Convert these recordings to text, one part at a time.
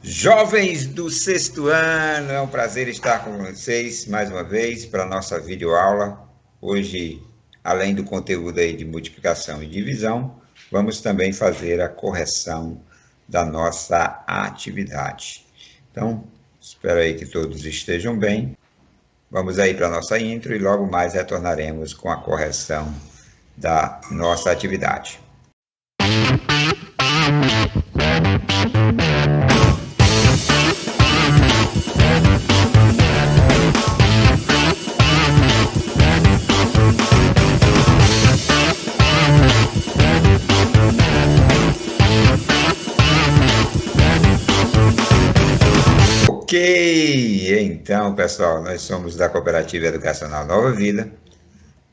Jovens do sexto ano, é um prazer estar com vocês mais uma vez para a nossa videoaula. Hoje, além do conteúdo aí de multiplicação e divisão, vamos também fazer a correção da nossa atividade. Então, espero aí que todos estejam bem. Vamos aí para a nossa intro e logo mais retornaremos com a correção da nossa atividade. Ok, então pessoal, nós somos da Cooperativa Educacional Nova Vida.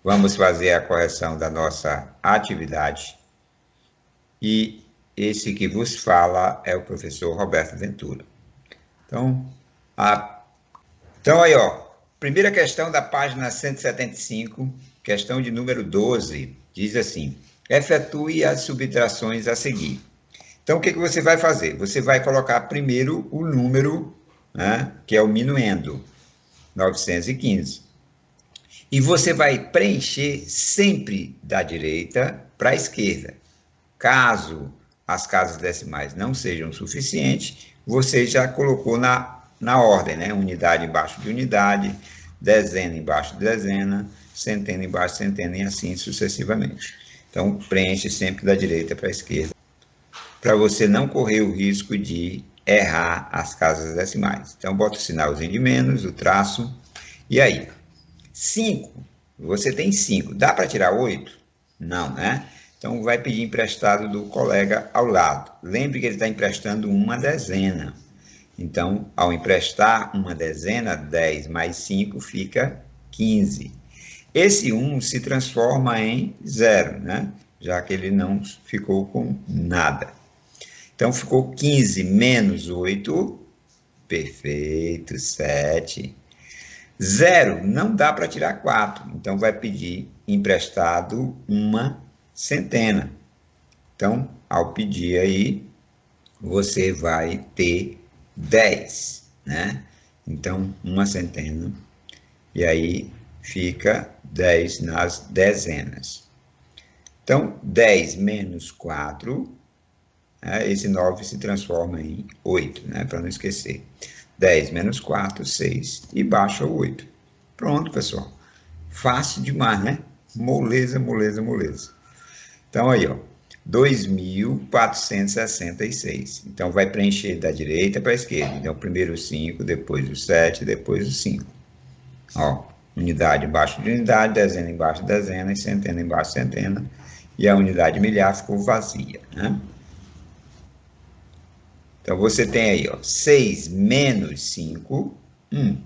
Vamos fazer a correção da nossa atividade. E esse que vos fala é o professor Roberto Ventura. Então aí, primeira questão da página 175, questão de número 12, diz assim: efetue as subtrações a seguir. Então, o que você vai fazer? Você vai colocar primeiro o número, né, que é o minuendo, 915. E você vai preencher sempre da direita para a esquerda. Caso as casas decimais não sejam suficientes, você já colocou na ordem, né? Unidade embaixo de unidade, dezena embaixo de dezena, centena embaixo de centena e assim sucessivamente. Então, preenche sempre da direita para a esquerda, para você não correr o risco de errar as casas decimais. Então, bota o sinalzinho de menos, o traço, e aí? 5, você tem 5, dá para tirar 8? Não, né? Então, vai pedir emprestado do colega ao lado. Lembre que ele está emprestando uma dezena. Então, ao emprestar uma dezena, 10 mais 5 fica 15. Esse 1 se transforma em 0, né? Já que ele não ficou com nada. Então, ficou 15 menos 8, perfeito, 7. 0, não dá para tirar 4, então vai pedir emprestado uma centena. Então, ao pedir aí, você vai ter 10, né? Então, uma centena, e aí fica 10 nas dezenas. Então, 10 menos 4, esse 9 se transforma em 8, né? Para não esquecer. 10 menos 4, 6, e baixa o 8. Pronto, pessoal. Fácil demais, né? Moleza, moleza, moleza. Então, aí, 2.466. Então, vai preencher da direita para a esquerda. Então, primeiro o 5, depois o 7, depois o 5. Unidade embaixo de unidade, dezena embaixo de dezena, e centena embaixo de centena. E a unidade milhar ficou vazia, né? Então, você tem aí, 6 menos 5, 1.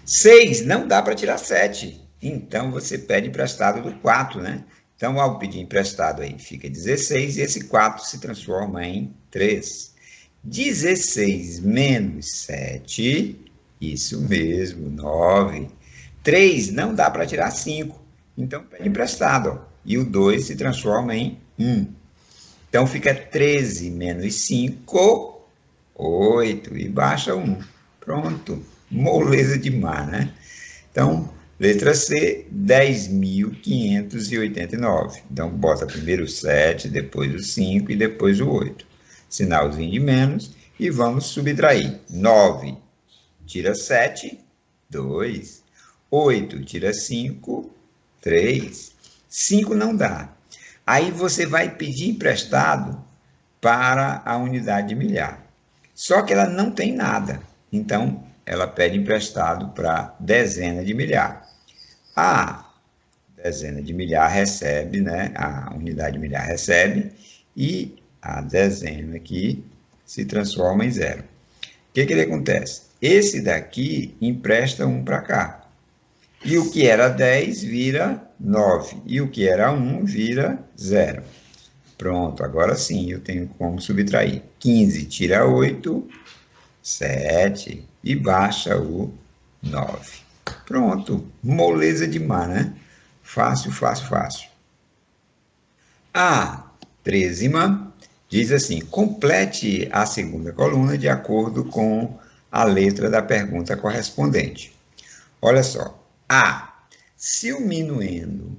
6 não dá para tirar 7. Então, você pede emprestado do 4, né? Então, ao pedir emprestado aí, fica 16, e esse 4 se transforma em 3. 16 menos 7, isso mesmo, 9. 3 não dá para tirar 5. Então, pede emprestado, e o 2 se transforma em 1. Então, fica 13 menos 5, 8, e baixa 1. Pronto, moleza demais, né? Então, letra C, 10.589. Então, bota primeiro o 7, depois o 5 e depois o 8. Sinalzinho de menos, e vamos subtrair. 9 tira 7, 2. 8 tira 5, 3. 5 não dá. Aí você vai pedir emprestado para a unidade de milhar. Só que ela não tem nada. Então, ela pede emprestado para dezena de milhar. A dezena de milhar recebe, né? A unidade de milhar recebe, e a dezena aqui se transforma em 0. O que acontece? Esse daqui empresta 1 para cá. E o que era 10 vira 9. E o que era 1 vira 0. Pronto, agora sim eu tenho como subtrair. 15 tira 8, 7, e baixa o 9. Pronto, moleza demais, né? Fácil, fácil, fácil. A trezima Diz assim: complete a segunda coluna de acordo com a letra da pergunta correspondente. Olha só. A. Se o minuendo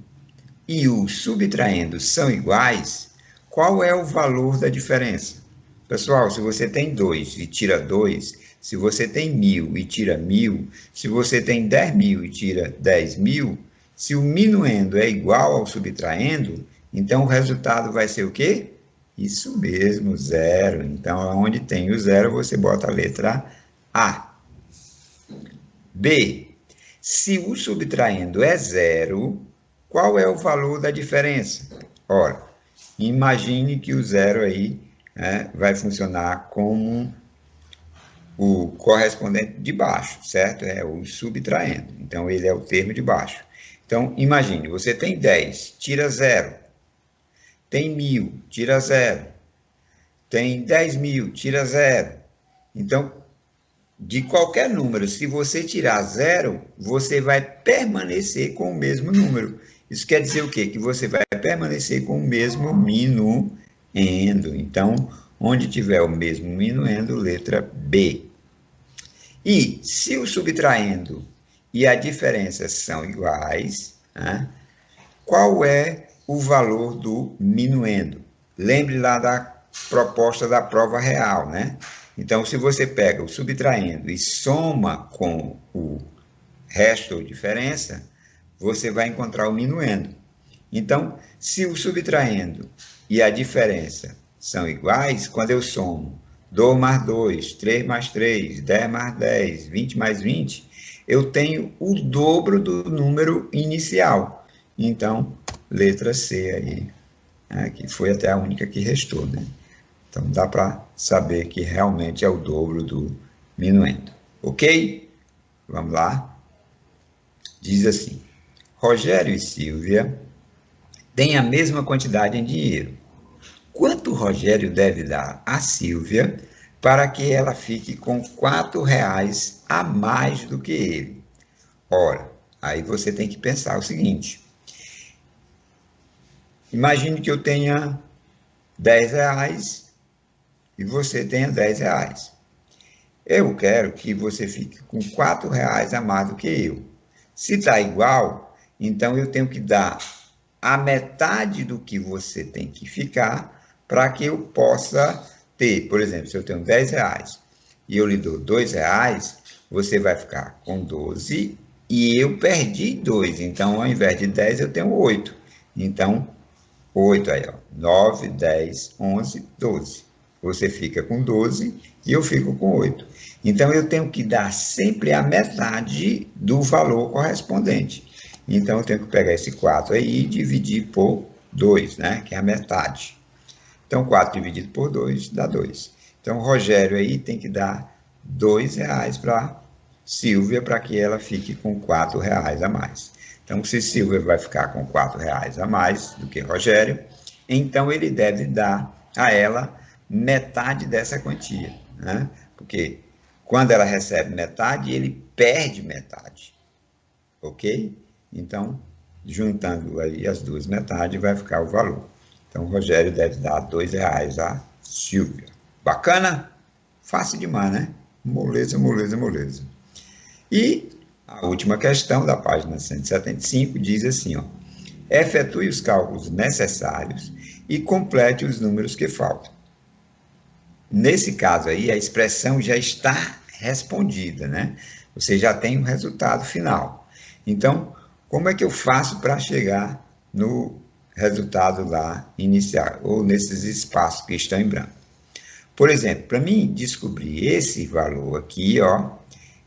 e o subtraindo são iguais, qual é o valor da diferença? Pessoal, se você tem 2 e tira 2, se você tem 1.000 e tira 1.000, se você tem 10.000 e tira 10.000, se o minuendo é igual ao subtraindo, então o resultado vai ser o quê? Isso mesmo, zero. Então, onde tem o zero, você bota a letra A. B. Se o subtraindo é zero, qual é o valor da diferença? Ora, imagine que o zero aí vai funcionar como o correspondente de baixo, certo? É o subtraindo. Então, ele é o termo de baixo. Então, imagine, você tem 10, tira 0. Tem 1.000, tira 0. Tem 10.000, tira 0. Então, de qualquer número, se você tirar 0, você vai permanecer com o mesmo número. Isso quer dizer o quê? Que você vai permanecer com o mesmo minuendo. Então, onde tiver o mesmo minuendo, letra B. E se o subtraindo e a diferença são iguais, qual é o valor do minuendo? Lembre lá da proposta da prova real, né? Então, se você pega o subtraindo e soma com o resto ou diferença, você vai encontrar o minuendo. Então, se o subtraindo e a diferença são iguais, quando eu somo 2 mais 2, 3 mais 3, 10 mais 10, 20 mais 20, eu tenho o dobro do número inicial. Então, letra C aí, que foi até a única que restou, né? Então, dá para saber que realmente é o dobro do minuendo. Ok? Vamos lá. Diz assim: Rogério e Silvia têm a mesma quantidade em dinheiro. Quanto Rogério deve dar a Silvia para que ela fique com R$ a mais do que ele? Ora, aí você tem que pensar o seguinte. Imagine que eu tenha R$ e você tenha R$ Eu quero que você fique com R$ a mais do que eu. Se está igual, então eu tenho que dar a metade do que você tem que ficar para que eu possa ter. Por exemplo, se eu tenho R$ e eu lhe dou R$ você vai ficar com 12 e eu perdi 2. Então, ao invés de 10, eu tenho 8. Então, 8 aí, ó. 9, 10, 11, 12. Você fica com 12 e eu fico com 8. Então, eu tenho que dar sempre a metade do valor correspondente. Então, eu tenho que pegar esse 4 aí e dividir por 2, né? Que é a metade. Então, 4 dividido por 2 dá 2. Então, o Rogério aí tem que dar R$ para Silvia para que ela fique com R$ a mais. Então, se Silvia vai ficar com R$ a mais do que Rogério, então ele deve dar a ela metade dessa quantia, né? Porque quando ela recebe metade, ele perde metade, ok? Então, juntando aí as duas metades, vai ficar o valor. Então, o Rogério deve dar R$ a Silvia. Bacana? Fácil demais, né? Moleza, moleza, moleza. E a última questão da página 175 diz assim, ó: efetue os cálculos necessários e complete os números que faltam. Nesse caso aí, a expressão já está respondida, né? Você já tem o resultado final. Então, como é que eu faço para chegar no resultado lá inicial, ou nesses espaços que estão em branco? Por exemplo, para mim descobrir esse valor aqui, ó,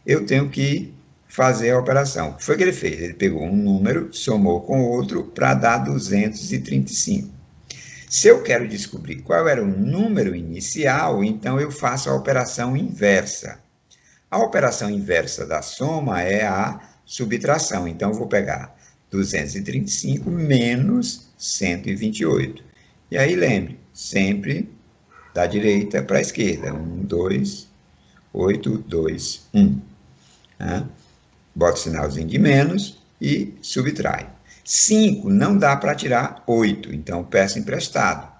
eu tenho que fazer a operação. O que foi que ele fez? Ele pegou um número, somou com outro para dar 235. Se eu quero descobrir qual era o número inicial, então eu faço a operação inversa. A operação inversa da soma é a subtração. Então, eu vou pegar 235 menos 128. E aí, lembre, sempre da direita para a esquerda. 1, 2, 8, 2, 1. Bota o sinalzinho de menos e subtrai. 5 não dá para tirar 8, então peço emprestado.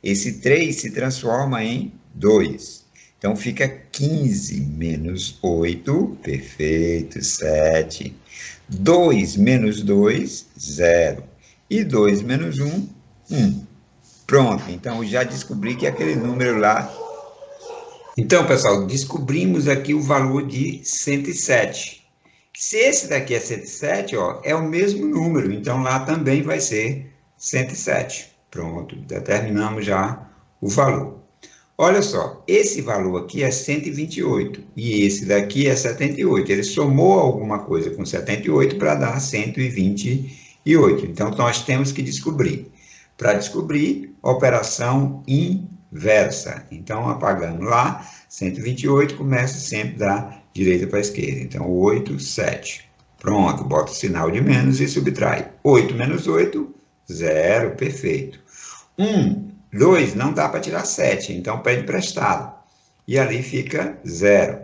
esse 3 se transforma em 2. Então, fica 15 menos 8, perfeito, 7. 2 menos 2, 0. E 2 menos 1, 1. Pronto, então já descobri que aquele número lá... Então, pessoal, descobrimos aqui o valor de 107. Se esse daqui é 107, ó, é o mesmo número, então lá também vai ser 107. Pronto, determinamos já o valor. Olha só, esse valor aqui é 128 e esse daqui é 78. Ele somou alguma coisa com 78 para dar 128. Então, nós temos que descobrir. Para descobrir, operação inversa. Então, apagando lá, 128 começa sempre da direita para a esquerda. Então, 8, 7. Pronto, bota o sinal de menos e subtrai. 8 menos 8, 0, perfeito. 1, 2, não dá para tirar 7, então pede emprestado. E ali fica 0.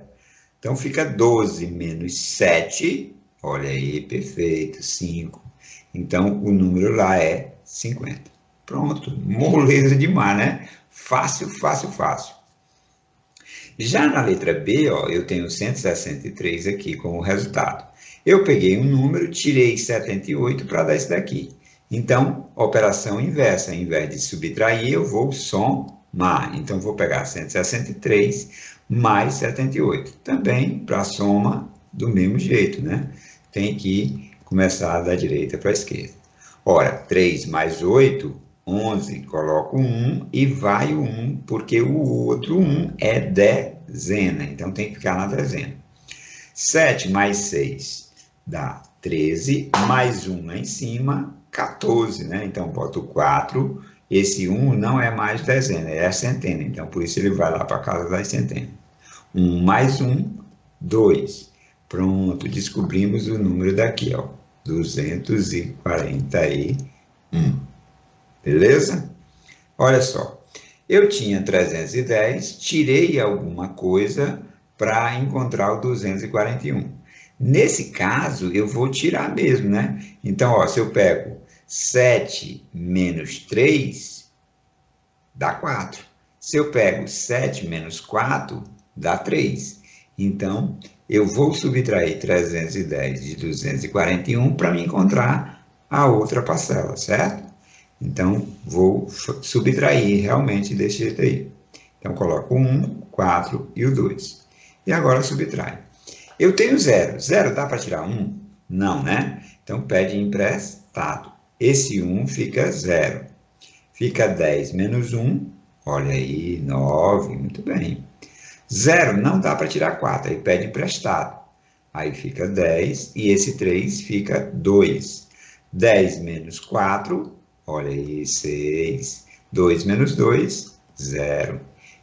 Então, fica 12 menos 7, olha aí, perfeito, 5. Então, o número lá é 50. Pronto, moleza demais, né? Fácil, fácil, fácil. Já na letra B, ó, eu tenho 163 aqui como resultado. Eu peguei um número, tirei 78 para dar esse daqui. Então, operação inversa. Ao invés de subtrair, eu vou somar. Então, vou pegar 163 mais 78. Também, para a soma, do mesmo jeito, né? Tem que começar da direita para a esquerda. Ora, 3 mais 8, 11. Coloco 1 e vai o 1, porque o outro 1 é dezena. Então, tem que ficar na dezena. 7 mais 6 dá 13, mais 1 lá em cima, 14, né? Então, boto 4, esse 1 não é mais dezena, é a centena, então, por isso ele vai lá para a casa das centenas. 1 mais 1, 2. Pronto, descobrimos o número daqui, ó, 241. Beleza? Olha só, eu tinha 310, tirei alguma coisa para encontrar o 241. Nesse caso, eu vou tirar mesmo, né? Então, ó, se eu pego 7 menos 3, dá 4. Se eu pego 7 menos 4, dá 3. Então, eu vou subtrair 310 de 241 para me encontrar a outra parcela, certo? Então, vou subtrair realmente desse jeito aí. Então, coloco o 1, 4 e o 2. E agora subtrai. Eu tenho 0. 0 dá para tirar 1? Não, né? Então, pede emprestado. Esse 1 fica 0. Fica 10 menos 1. Olha aí, 9. Muito bem. 0 não dá para tirar 4. Aí pede emprestado. Aí fica 10 e esse 3 fica 2. 10 menos 4, olha aí, 6. 2 menos 2, 0.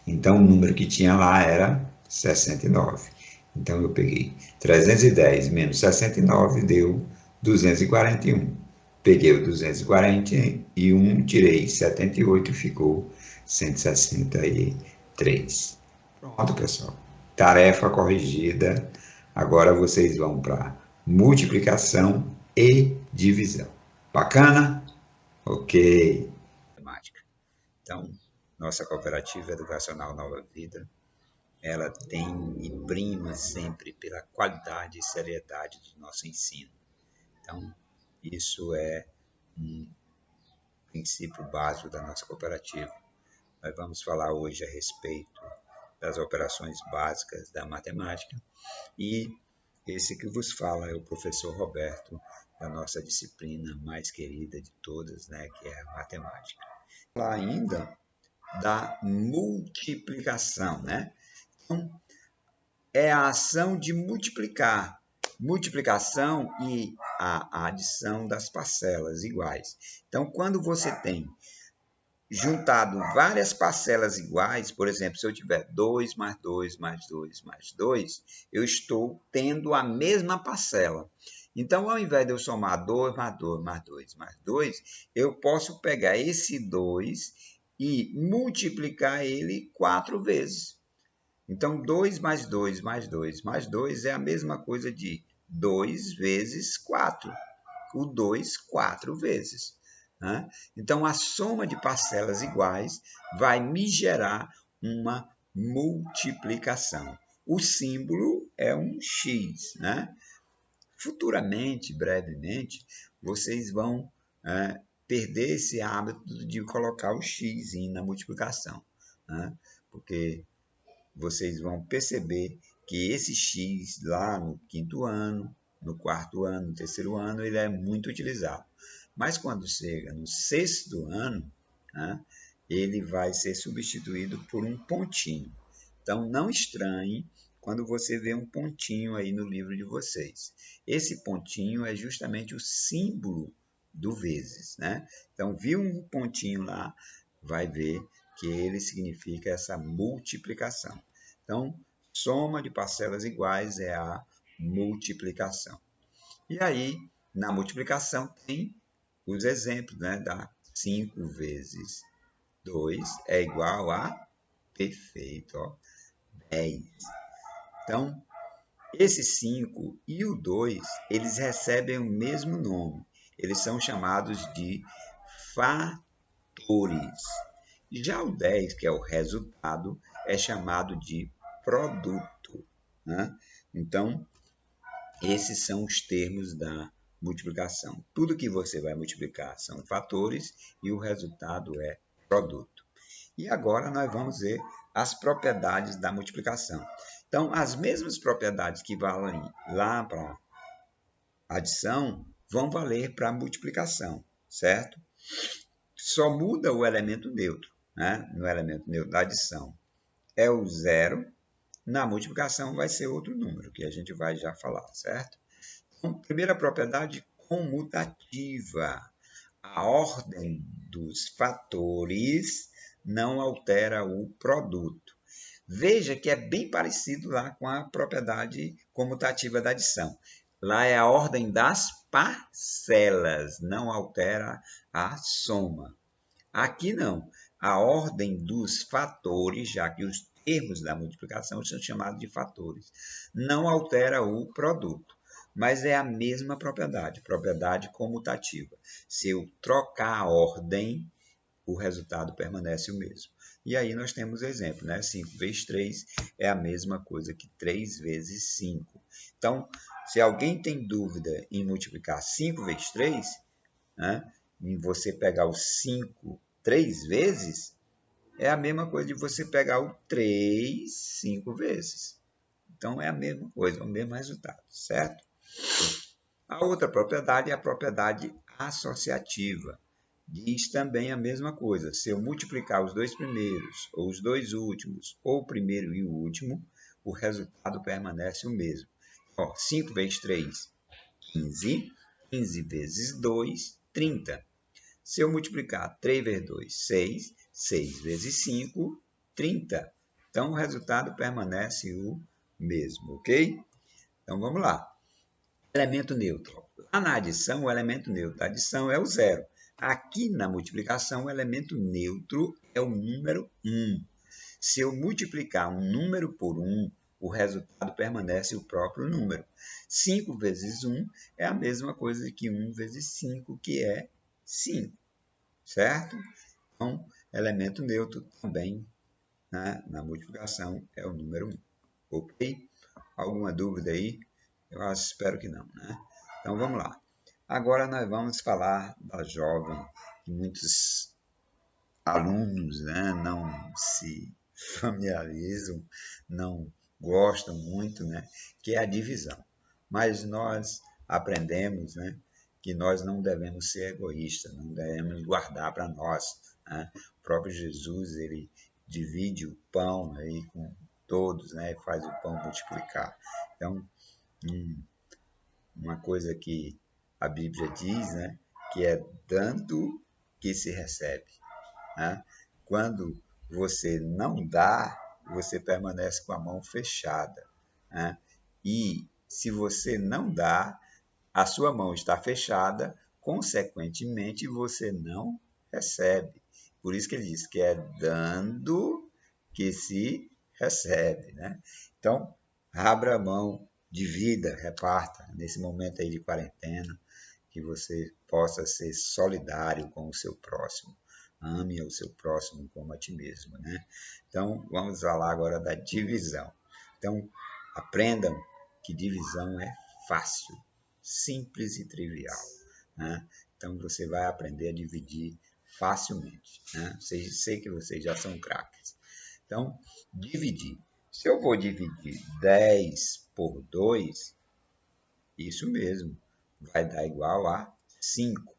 Então, o número que tinha lá era 69. Então, eu peguei 310 menos 69, deu 241. Peguei o 241, tirei 78 e ficou 163. Pronto, pessoal. Tarefa corrigida. Agora vocês vão para multiplicação e divisão. Bacana? Ok. Matemática. Então, nossa cooperativa educacional Nova Vida, ela tem e prima sempre pela qualidade e seriedade do nosso ensino. Então, isso é um princípio básico da nossa cooperativa. Nós vamos falar hoje a respeito das operações básicas da matemática e esse que vos fala é o professor Roberto, da nossa disciplina mais querida de todas, né, que é a matemática. Falar ainda da multiplicação, né? Então, é a ação de multiplicar, multiplicação e a adição das parcelas iguais. Então, quando você tem juntado várias parcelas iguais, por exemplo, se eu tiver 2 mais 2 mais 2 mais 2, eu estou tendo a mesma parcela. Então, ao invés de eu somar 2 mais 2 mais 2 mais 2, eu posso pegar esse 2 e multiplicar ele 4 vezes. Então, 2 mais 2 mais 2 mais 2 é a mesma coisa de 2 vezes 4. O 2, 4 vezes. né? Então, a soma de parcelas iguais vai me gerar uma multiplicação. O símbolo é um x, né? Futuramente, brevemente, vocês vão perder esse hábito de colocar o x na multiplicação, né? Porque vocês vão perceber que esse x lá no quinto ano, no quarto ano, no terceiro ano, ele é muito utilizado. Mas quando chega no sexto ano, né, ele vai ser substituído por um pontinho. Então, não estranhe quando você vê um pontinho aí no livro de vocês. Esse pontinho é justamente o símbolo do vezes, né? Então, viu um pontinho lá, vai ver que ele significa essa multiplicação. Então, soma de parcelas iguais é a multiplicação. E aí, na multiplicação, tem os exemplos, né? Da 5 vezes 2 é igual a, perfeito, ó, 10. Então, esse 5 e o 2, eles recebem o mesmo nome. Eles são chamados de fatores. Já o 10, que é o resultado, é chamado de produto, né? Então, esses são os termos da multiplicação. Tudo que você vai multiplicar são fatores e o resultado é produto. E agora nós vamos ver as propriedades da multiplicação. Então, as mesmas propriedades que valem lá para a adição vão valer para a multiplicação, certo? Só muda o elemento neutro, né? No elemento neutro da adição é o zero, na multiplicação vai ser outro número, que a gente vai já falar, certo? Então, primeira propriedade comutativa. A ordem dos fatores não altera o produto. Veja que é bem parecido lá com a propriedade comutativa da adição. Lá é a ordem das parcelas, não altera a soma. Aqui não. A ordem dos fatores, já que os termos da multiplicação são chamados de fatores, não altera o produto, mas é a mesma propriedade comutativa. Se eu trocar a ordem, o resultado permanece o mesmo. E aí nós temos exemplo, né? 5 vezes 3 é a mesma coisa que 3 vezes 5. Então, se alguém tem dúvida em multiplicar 5 vezes 3, né? Em você pegar o 5 3 vezes, é a mesma coisa de você pegar o 3 5 vezes. Então, é a mesma coisa, o mesmo resultado, certo? A outra propriedade é a propriedade associativa. Diz também a mesma coisa. Se eu multiplicar os dois primeiros, ou os dois últimos, ou o primeiro e o último, o resultado permanece o mesmo. Ó, 5 vezes 3, 15. 15 vezes 2, 30. Se eu multiplicar 3 vezes 2, 6. 6 vezes 5, 30. Então, o resultado permanece o mesmo, ok? Então, vamos lá. Elemento neutro. Lá na adição, o elemento neutro da adição é o zero. Aqui na multiplicação, o elemento neutro é o número 1. Se eu multiplicar um número por 1, o resultado permanece o próprio número. 5 vezes 1 é a mesma coisa que 1 vezes 5, que é 5. Certo? Então, elemento neutro também, né, na multiplicação é o número 1. Ok? Alguma dúvida aí? Espero que não, né? Então, vamos lá. Agora nós vamos falar da jovem, que muitos alunos, né, não se familiarizam, não gostam muito, né, que é a divisão. Mas nós aprendemos, né, que nós não devemos ser egoístas, não devemos guardar para nós, né? O próprio Jesus, ele divide o pão aí com todos, né, e faz o pão multiplicar. Então, uma coisa que a Bíblia diz, né, que é dando que se recebe, né? Quando você não dá, você permanece com a mão fechada, né? E se você não dá, a sua mão está fechada, consequentemente você não recebe. Por isso que ele diz que é dando que se recebe, né? Então, abra a mão, divida, reparta, nesse momento aí de quarentena, que que você possa ser solidário com o seu próximo. Ame o seu próximo como a ti mesmo, né? Então, vamos falar agora da divisão. Então, aprendam que divisão é fácil, simples e trivial, né? Então, você vai aprender a dividir facilmente, né? Sei que vocês já são craques. Então, dividir. Se eu vou dividir 10 por 2, isso mesmo, vai dar igual a 5.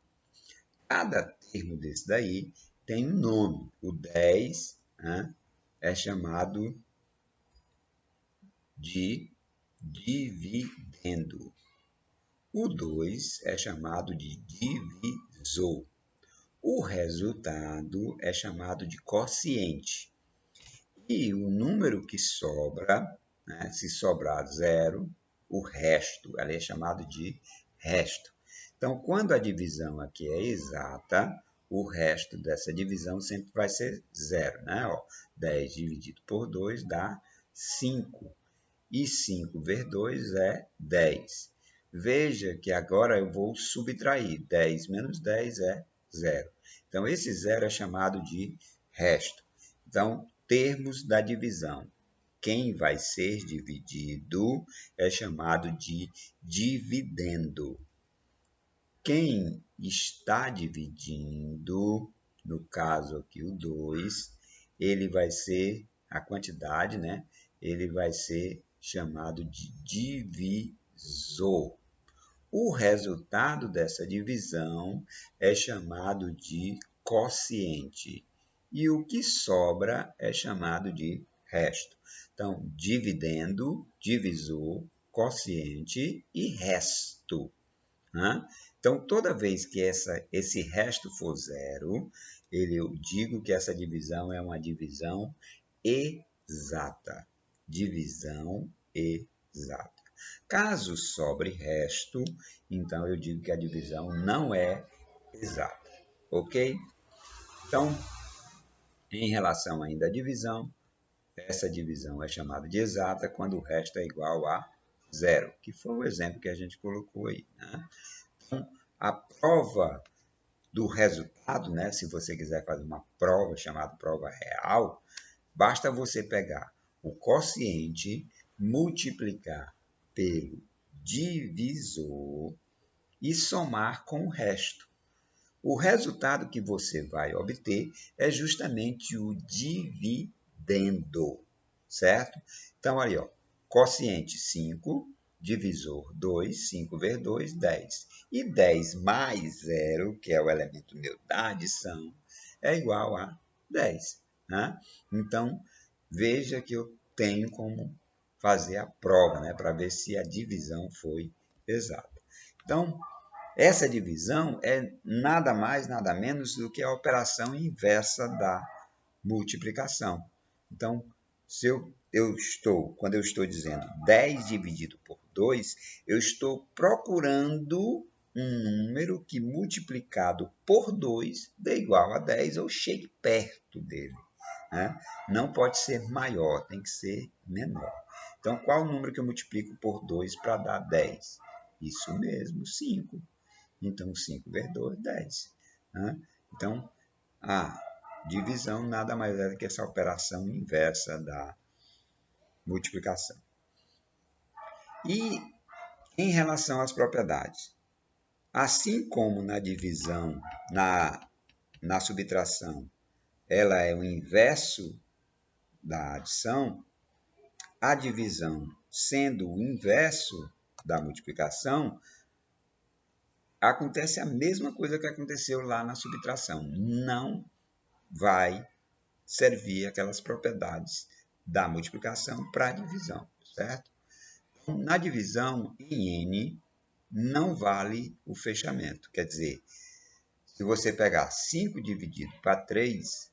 Cada termo desse daí tem um nome. O 10, né, é chamado de dividendo. O 2 é chamado de divisor. O resultado é chamado de quociente. E o número que sobra, né, se sobrar 0, o resto, ela é chamado de resto. Então, quando a divisão aqui é exata, o resto dessa divisão sempre vai ser 0. Né? 10 dividido por 2 dá 5. E 5 vezes 2 é 10. Veja que agora eu vou subtrair. 10 menos 10 é 0. Então, esse 0 é chamado de resto. Então, termos da divisão. Quem vai ser dividido é chamado de dividendo. Quem está dividindo, no caso aqui o 2, ele vai ser a quantidade, né? Ele vai ser chamado de divisor. O resultado dessa divisão é chamado de quociente. E o que sobra é chamado de resto. Então, dividendo, divisor, quociente e resto. Né? Então, toda vez que esse resto for 0, eu digo que essa divisão é uma divisão exata. Divisão exata. Caso sobre resto, então eu digo que a divisão não é exata. Ok? Então, em relação ainda à divisão, essa divisão é chamada de exata quando o resto é igual a 0, que foi o exemplo que a gente colocou aí. Né? Então, a prova do resultado, né? Se você quiser fazer uma prova chamada prova real, basta você pegar o quociente, multiplicar pelo divisor e somar com o resto. O resultado que você vai obter é justamente o dividendo, certo? Então, aí, ó, quociente 5, divisor 2, 5 vezes 2, 10. E 10 mais 0, que é o elemento neutro da adição, é igual a 10. Né? Então, veja que eu tenho como fazer a prova, né, para ver se a divisão foi exata. Então, essa divisão é nada mais, nada menos do que a operação inversa da multiplicação. Então, se quando eu estou dizendo 10 dividido por 2, eu estou procurando um número que multiplicado por 2 dê igual a 10 ou chegue perto dele. Né? Não pode ser maior, tem que ser menor. Então, qual o número que eu multiplico por 2 para dar 10? Isso mesmo, 5. Então, 5 vezes 2, 10. Né? Então, a divisão nada mais é do que essa operação inversa da multiplicação. E em relação às propriedades, assim como na divisão, na subtração, ela é o inverso da adição, a divisão sendo o inverso da multiplicação, acontece a mesma coisa que aconteceu lá na subtração. Não vai servir aquelas propriedades da multiplicação para a divisão, certo? Na divisão em N, não vale o fechamento. Quer dizer, se você pegar 5 dividido para 3,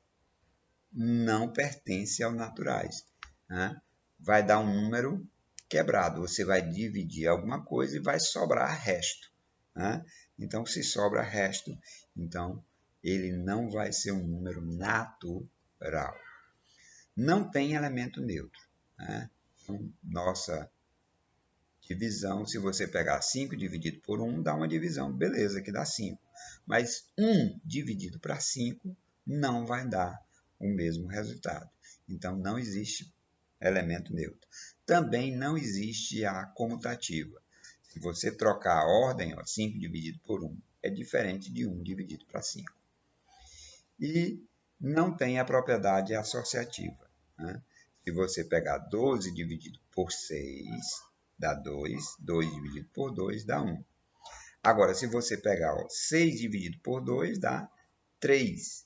não pertence aos naturais. Né? Vai dar um número quebrado. Você vai dividir alguma coisa e vai sobrar resto. Né? Então, se sobra resto, então ele não vai ser um número natural. Não tem elemento neutro. Né? Então, nossa Divisão, se você pegar 5 dividido por 1, dá uma divisão. Beleza, que dá 5. Mas 1 dividido para 5 não vai dar o mesmo resultado. Então, não existe elemento neutro. Também não existe a comutativa. Se você trocar a ordem, 5 dividido por 1 é diferente de 1 dividido para 5. E não tem a propriedade associativa. Né? Se você pegar 12 dividido por 6, dá 2. 2 dividido por 2 dá 1. Agora, se você pegar 6 dividido por 2, dá 3.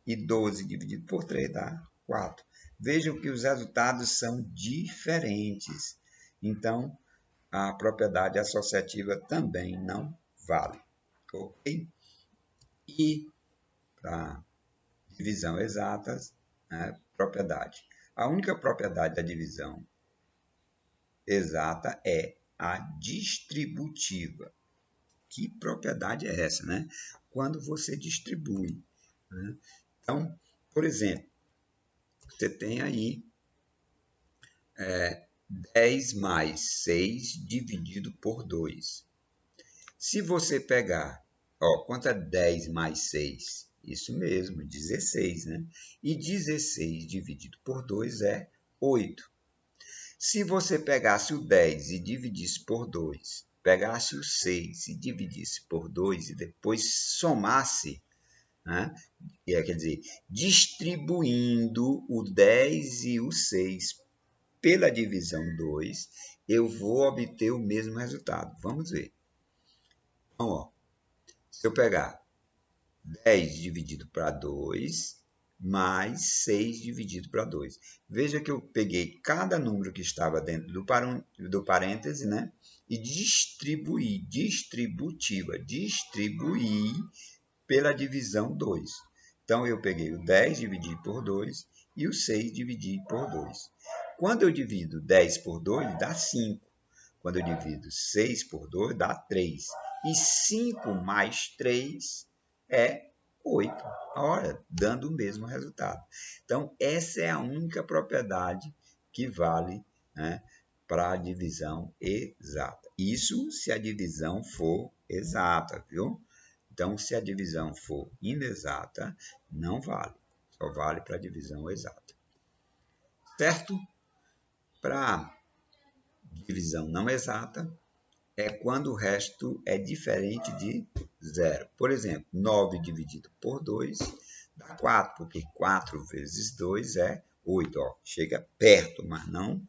E 12 dividido por 3 dá 4. Vejam que os resultados são diferentes. Então, a propriedade associativa também não vale. Ok? E para divisão exata, né, propriedade. A única propriedade da divisão exata é a distributiva. Que propriedade é essa, né? Quando você distribui. Né? Então, por exemplo, você tem aí 10 mais 6 dividido por 2. Se você pegar, quanto é 10 mais 6? Isso mesmo, 16, né? E 16 dividido por 2 é 8. Se você pegasse o 10 e dividisse por 2, pegasse o 6 e dividisse por 2 e depois somasse, né? Quer dizer, distribuindo o 10 e o 6 pela divisão 2, eu vou obter o mesmo resultado. Vamos ver. Então, se eu pegar 10 dividido para 2, mais 6 dividido para 2. Veja que eu peguei cada número que estava dentro do parêntese, né? E distribuí pela divisão 2. Então, eu peguei o 10 dividi por 2 e o 6 dividi por 2. Quando eu divido 10 por 2, dá 5. Quando eu divido 6 por 2, dá 3. E 5 mais 3 é 8. Olha, dando o mesmo resultado. Então, essa é a única propriedade que vale, né, para a divisão exata. Isso se a divisão for exata, viu? Então, se a divisão for inexata, não vale. Só vale para a divisão exata. Certo? Para divisão não exata, é quando o resto é diferente de zero. Por exemplo, 9 dividido por 2 dá 4, porque 4 vezes 2 é 8. Chega perto, mas não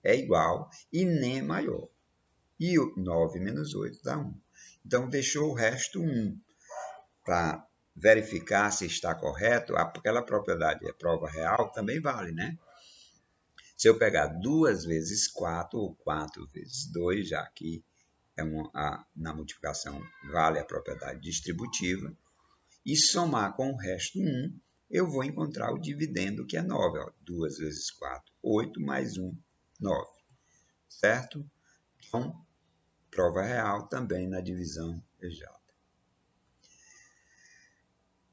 é igual e nem é maior. E 9 menos 8 dá 1. Então, deixou o resto 1. Para verificar se está correto, aquela propriedade, a prova real, também vale, né? Se eu pegar 2 vezes 4, ou 4 vezes 2, já que na multiplicação vale a propriedade distributiva, e somar com o resto 1, eu vou encontrar o dividendo, que é 9. 2 vezes 4, 8, mais 1, 9. Certo? Então, prova real também na divisão exata.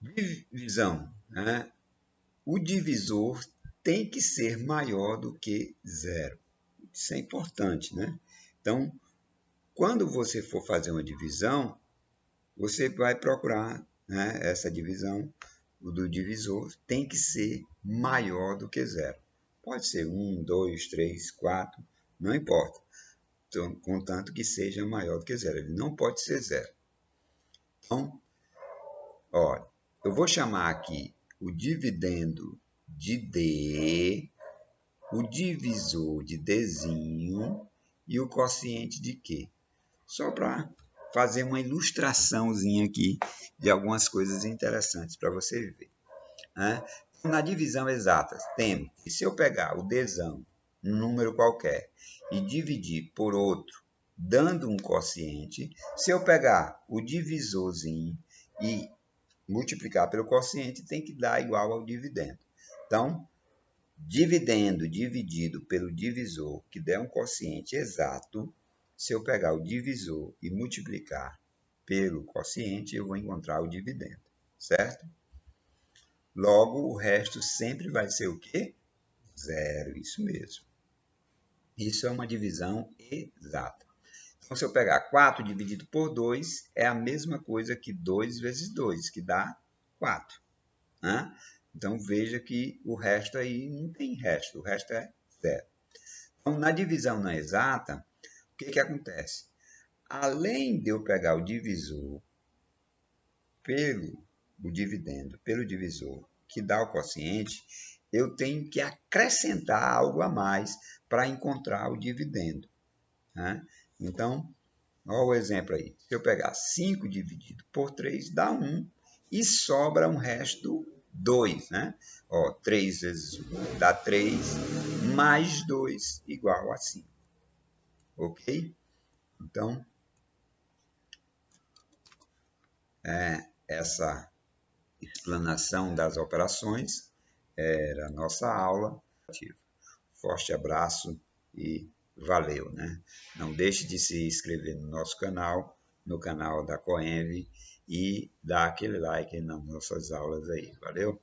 Divisão, né? O divisor tem que ser maior do que zero. Isso é importante, né? Então, quando você for fazer uma divisão, você vai procurar, né, essa divisão do divisor tem que ser maior do que zero. Pode ser 1, 2, 3, 4, não importa. Então, contanto que seja maior do que zero. Ele não pode ser zero. Então, olha, eu vou chamar aqui o dividendo de D, o divisor de Dzinho e o quociente de Q. Só para fazer uma ilustraçãozinha aqui de algumas coisas interessantes para você ver. Né? Na divisão exata, temos que se eu pegar o Dzão, um número qualquer, e dividir por outro, dando um quociente, se eu pegar o divisorzinho e multiplicar pelo quociente, tem que dar igual ao dividendo. Então, dividendo dividido pelo divisor, que der um quociente exato, se eu pegar o divisor e multiplicar pelo quociente, eu vou encontrar o dividendo, certo? Logo, o resto sempre vai ser o quê? Zero, isso mesmo. Isso é uma divisão exata. Então, se eu pegar 4 dividido por 2, é a mesma coisa que 2 vezes 2, que dá 4. Né? Então, veja que o resto aí não tem resto, o resto é zero. Então, na divisão não exata, o que acontece? Além de eu pegar o divisor pelo o dividendo, pelo divisor, que dá o quociente, eu tenho que acrescentar algo a mais para encontrar o dividendo. Né? Então, olha o exemplo aí. Se eu pegar 5 dividido por 3, dá 1 e sobra um resto 2. Né? 3 vezes 1 dá 3, mais 2 igual a 5. Ok? Então, essa explanação das operações era a nossa aula. Forte abraço e valeu, né? Não deixe de se inscrever no nosso canal, no canal da Coenv, e dar aquele like nas nossas aulas aí. Valeu?